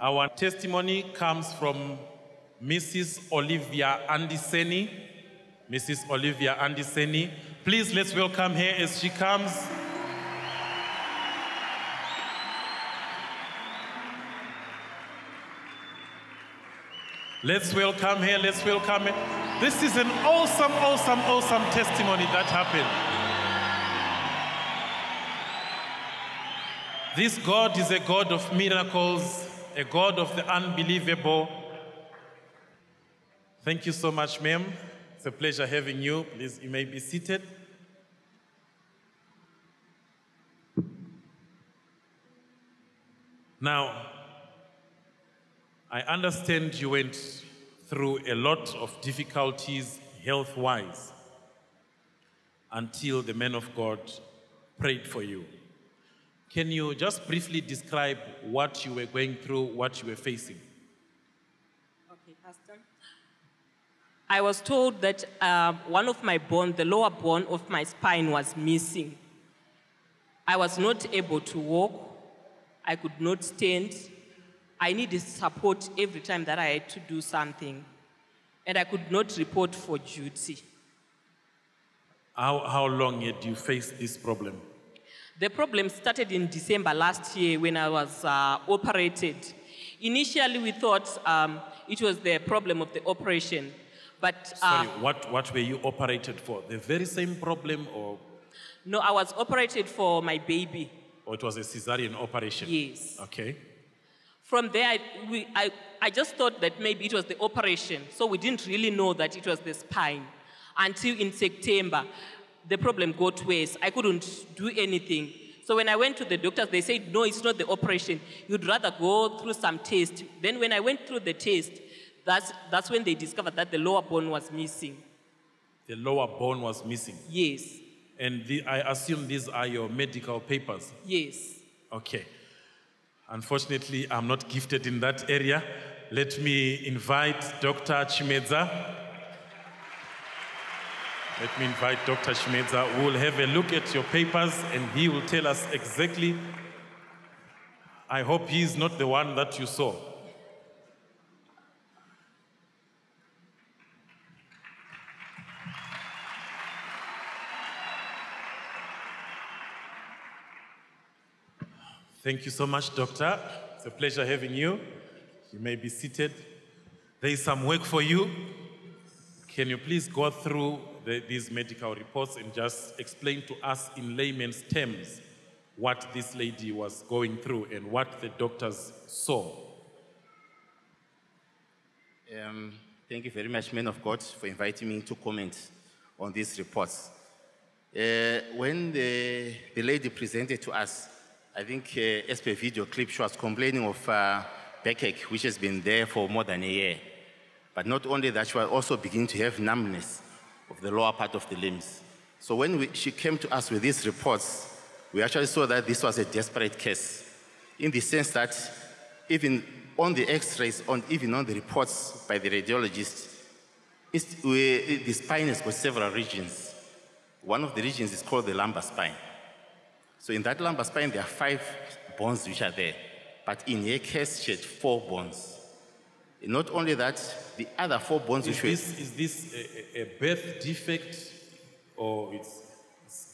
Our testimony comes from Mrs. Olivia Andiseni. Mrs. Olivia Andiseni. Please, let's welcome her as she comes. Let's welcome her, let's welcome her. This is an awesome, awesome, awesome testimony that happened. This God is a God of miracles, a God of the unbelievable. Thank you so much, ma'am. It's a pleasure having you. Please, you may be seated. Now, I understand you went through a lot of difficulties health-wise until the man of God prayed for you. Can you just briefly describe what you were going through, what you were facing? Okay, Pastor. I was told that one of my bones, the lower bone of my spine, was missing. I was not able to walk. I could not stand. I needed support every time that I had to do something. And I could not report for duty. How long had you faced this problem? The problem started in December last year when I was operated. Initially, we thought it was the problem of the operation. But sorry, what were you operated for? The very same problem, or? No, I was operated for my baby. Or it was a cesarean operation? Yes. Okay. From there, I just thought that maybe it was the operation. So we didn't really know that it was the spine. Until in September, the problem got worse. I couldn't do anything. So when I went to the doctors, they said, no, it's not the operation. You'd rather go through some tests. Then when I went through the test, that's when they discovered that the lower bone was missing. The lower bone was missing? Yes. And I assume these are your medical papers? Yes. Okay. Unfortunately, I'm not gifted in that area. Let me invite Dr. Chimedza. Let me invite Dr. Chimedza, who will have a look at your papers and he will tell us exactly. I hope he is not the one that you saw. Thank you so much, Doctor. It's a pleasure having you. You may be seated. There is some work for you. Can you please go through these medical reports and just explain to us in layman's terms what this lady was going through and what the doctors saw? Thank you very much, man of God, for inviting me to comment on these reports. When the lady presented to us, I think as per video clip, she was complaining of backache, which has been there for more than a year. But not only that, she was also beginning to have numbness of the lower part of the limbs. So when she came to us with these reports, we actually saw that this was a desperate case, in the sense that even on the x-rays, even on the reports by the radiologist, the spine has got several regions. One of the regions is called the lumbar spine. So in that lumbar spine, there are 5 bones which are there. But in her case, she had 4 bones. And not only that, the other 4 bones which were... Is this a birth defect, or it's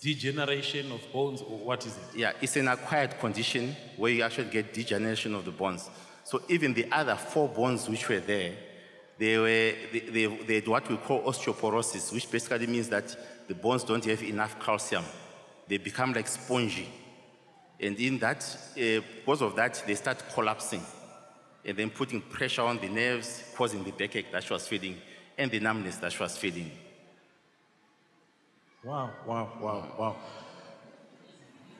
degeneration of bones, or what is it? Yeah, it's an acquired condition where you actually get degeneration of the bones. So even the other 4 bones which were there, they had what we call osteoporosis, which basically means that the bones don't have enough calcium. They become like spongy. And in that, because of that, they start collapsing and then putting pressure on the nerves, causing the backache that she was feeling and the numbness that she was feeling. Wow, wow, wow, wow.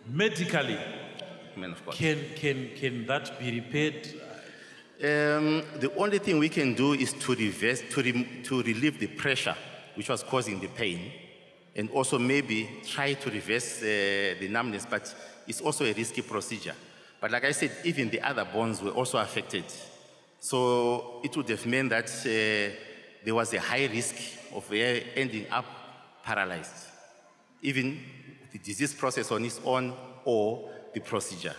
Medically, Man of God. Can that be repaired? The only thing we can do is to relieve the pressure which was causing the pain, and also maybe try to reverse the numbness, but it's also a risky procedure. But like I said, even the other bones were also affected. So it would have meant that there was a high risk of ending up paralyzed, even the disease process on its own or the procedure.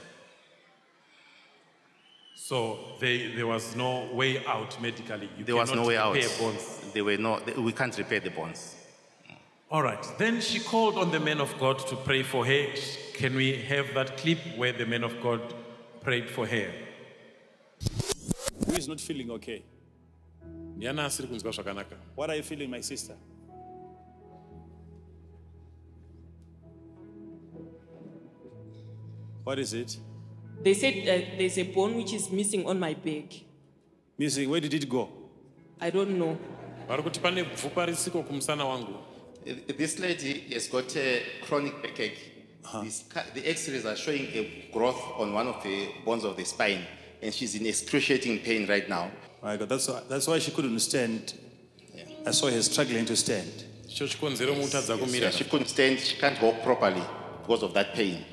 So there was no way out medically. There was no way out. Repair bones. We can't repair the bones. All right. Then she called on the man of God to pray for her. Can we have that clip where the man of God prayed for her? Who is not feeling okay? What are you feeling, my sister? What is it? They said there's a bone which is missing on my back. Missing? Where did it go? I don't know. This lady has got a chronic backache. The x-rays are showing a growth on one of the bones of the spine, and she's in excruciating pain right now. My God, that's why she couldn't stand. Yeah. I saw her struggling to stand. Yeah, she couldn't stand, she can't walk properly because of that pain.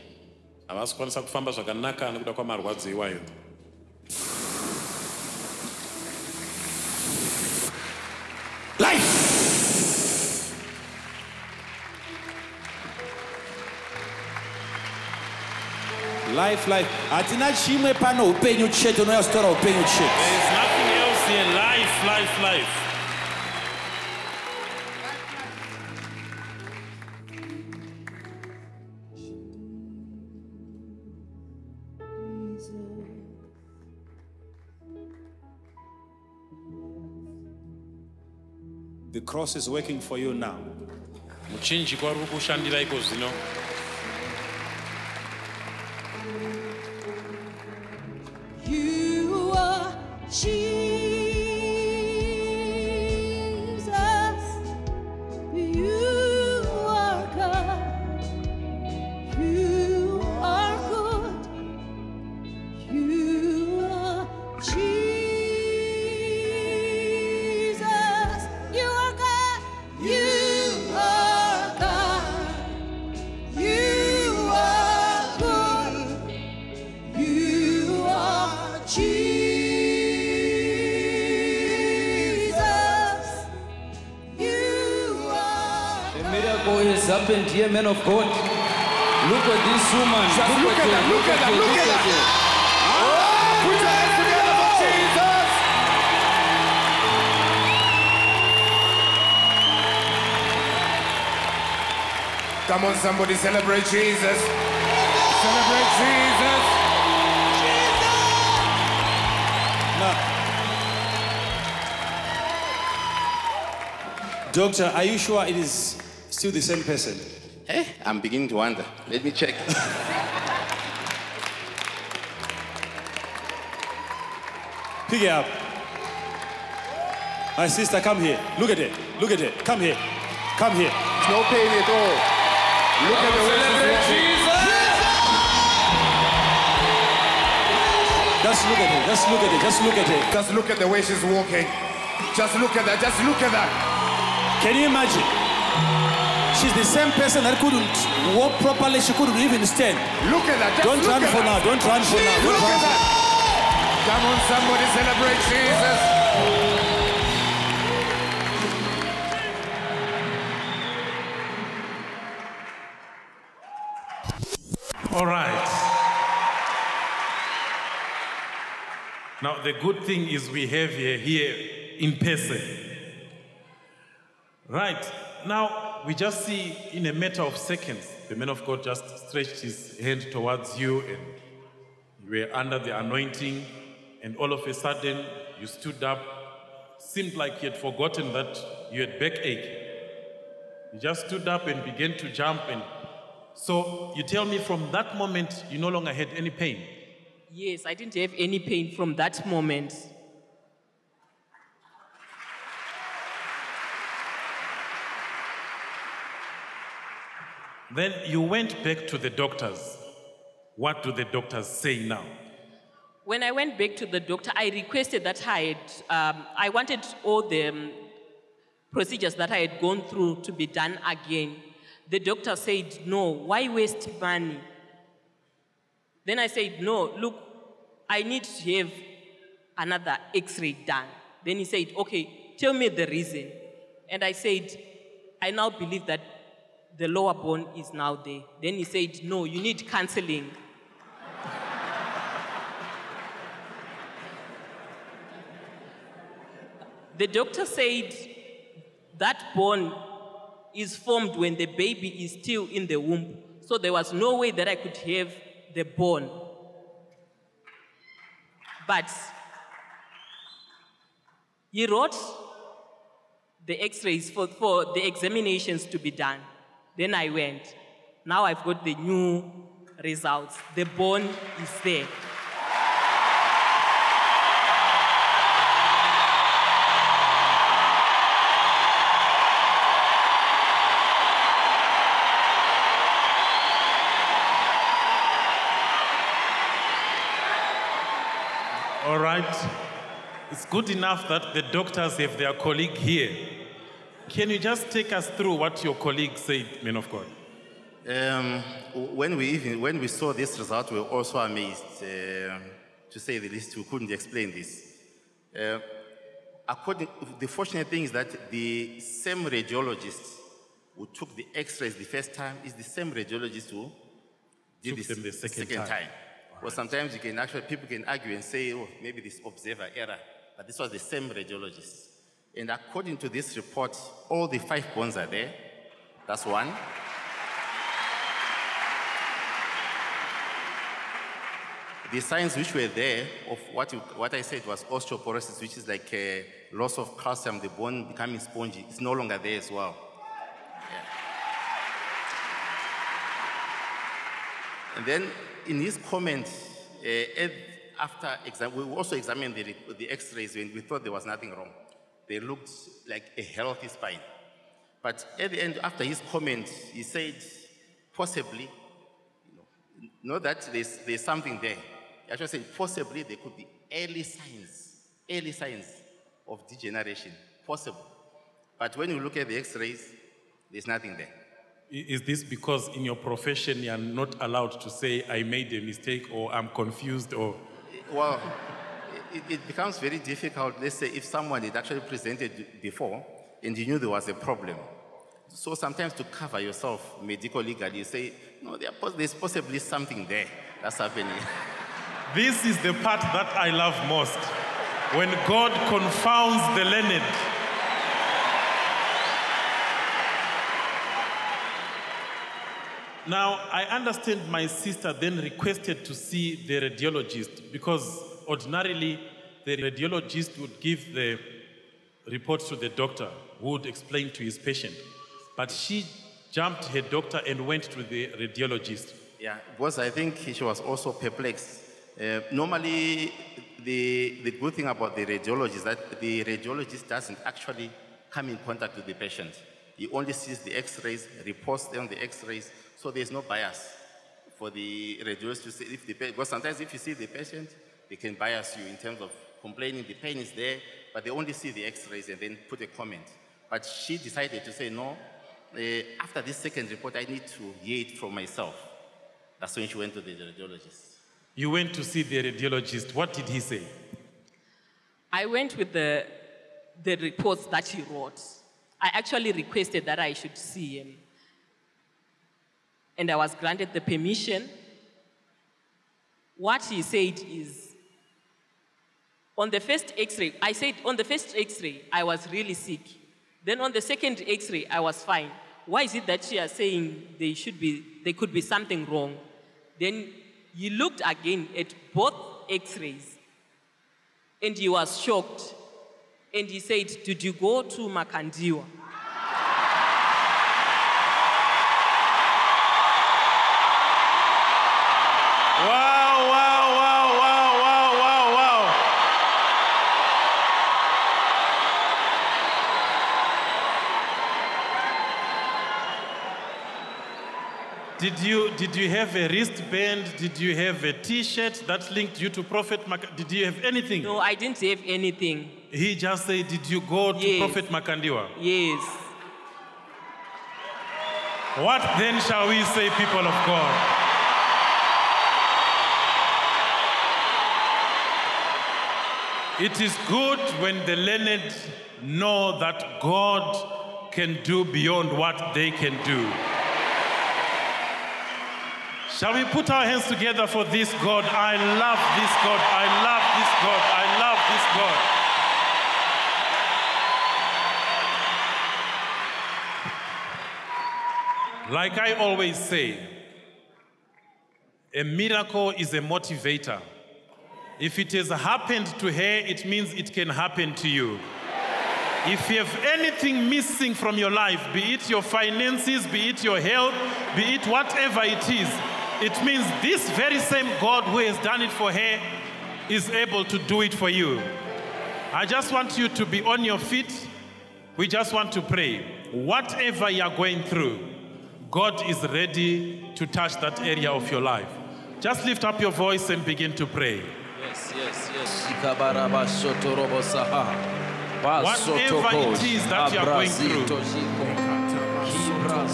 Life. Atina chimwe pano upenyu chetu no yastora upenyu chetu. There is nothing else here. Life. The cross is working for you now. Muchinji kwa ruku shandira iko zino. You are Jesus. You are God. You are good. You are Jesus. You are God. You are God. You are good. You are Jesus. You are A miracle has happened here, man of God. Look at this woman. Look at that. Put your hands together for Jesus. Come on, somebody celebrate Jesus. Celebrate Jesus. Doctor, are you sure it is still the same person? I'm beginning to wonder. Let me check. Pick it up. My sister, come here. Look at it. Come here. No pain at all. Look at the way she's walking. Just look at it. Just look at the way she's walking. Just look at that. Can you imagine? She's the same person that couldn't walk properly. She couldn't even stand. Look at that. Don't run for now. Look at that. Come on, somebody celebrate Jesus. All right. Now, the good thing is we have here in person. Right. Now, we just see in a matter of seconds, the man of God just stretched his hand towards you and you were under the anointing, and all of a sudden you stood up. Seemed like you had forgotten that you had backache. You just stood up and began to jump, and so you tell me from that moment you no longer had any pain. Yes, I didn't have any pain from that moment. Then you went back to the doctors. What do the doctors say now? When I went back to the doctor, I requested that I wanted all the procedures that I had gone through to be done again. The doctor said, no, why waste money? Then I said, no, look, I need to have another x-ray done. Then he said, okay, tell me the reason. And I said, I now believe that the lower bone is now there. Then he said, no, you need counseling. The doctor said that bone is formed when the baby is still in the womb. So there was no way that I could have the bone. But he wrote the x-rays for the examinations to be done. Then I went. Now I've got the new results. The bone is there. All right. It's good enough that the doctors have their colleague here. Can you just take us through what your colleague said, men of God? When we saw this result, we were also amazed, to say the least. We couldn't explain this. The fortunate thing is that the same radiologist who took the X-rays the first time is the same radiologist who did this the second time. Well, sometimes people can argue and say, oh, maybe this observer error, but this was the same radiologist. And according to this report, all the 5 bones are there. That's one. The signs which were there of what I said was osteoporosis, which is like a loss of calcium, the bone becoming spongy, it's no longer there as well. Yeah. And then in his comment, after exam, we also examined the x-rays when we thought there was nothing wrong. They looked like a healthy spine. But at the end, after his comment, he said, possibly, not that there's something there. He actually said, possibly there could be early signs of degeneration, possible. But when you look at the x-rays, there's nothing there. Is this because in your profession you're not allowed to say, I made a mistake, or I'm confused, or? Well, it becomes very difficult, let's say, if someone had actually presented before and you knew there was a problem. So sometimes to cover yourself medico-legally, you say, no, there's possibly something there that's happening. This is the part that I love most. When God confounds the learned. Now, I understand my sister then requested to see the radiologist because ordinarily the radiologist would give the report to the doctor who would explain to his patient. But she jumped her doctor and went to the radiologist. Yeah, because I think she was also perplexed. Normally, the good thing about the radiologist is that the radiologist doesn't actually come in contact with the patient. He only sees the x-rays, reports on the x-rays, so there's no bias for the radiologist to see because sometimes if you see the patient, they can bias you in terms of complaining the pain is there, but they only see the x-rays and then put a comment. But she decided to say, no, after this second report, I need to hear it from myself. That's when she went to the radiologist. You went to see the radiologist. What did he say? I went with the reports that he wrote. I actually requested that I should see him. And I was granted the permission. What he said is, on the first x-ray, I said on the first x-ray, I was really sick. Then on the second x-ray, I was fine. Why is it that you are saying there could be something wrong? Then he looked again at both x-rays and he was shocked. And he said, did you go to Makandiwa? Wow, wow, wow, wow, wow, wow, wow. Did you have a wristband? Did you have a t-shirt that linked you to Prophet Makandiwa? Did you have anything? No, I didn't have anything. He just said, did you go to Prophet Makandiwa? Yes. What then shall we say, people of God? It is good when the learned know that God can do beyond what they can do. Shall we put our hands together for this God? I love this God. I love this God. I love this God. Like I always say, a miracle is a motivator. If it has happened to her, it means it can happen to you. If you have anything missing from your life, be it your finances, be it your health, be it whatever it means this very same God who has done it for her is able to do it for you. I just want you to be on your feet. We just want to pray. Whatever you are going through, God is ready to touch that area of your life. Just lift up your voice and begin to pray. Yes, yes, yes. Whatever it is that you are going through,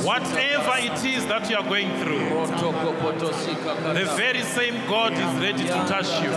whatever it is that you are going through, the very same God is ready to touch you.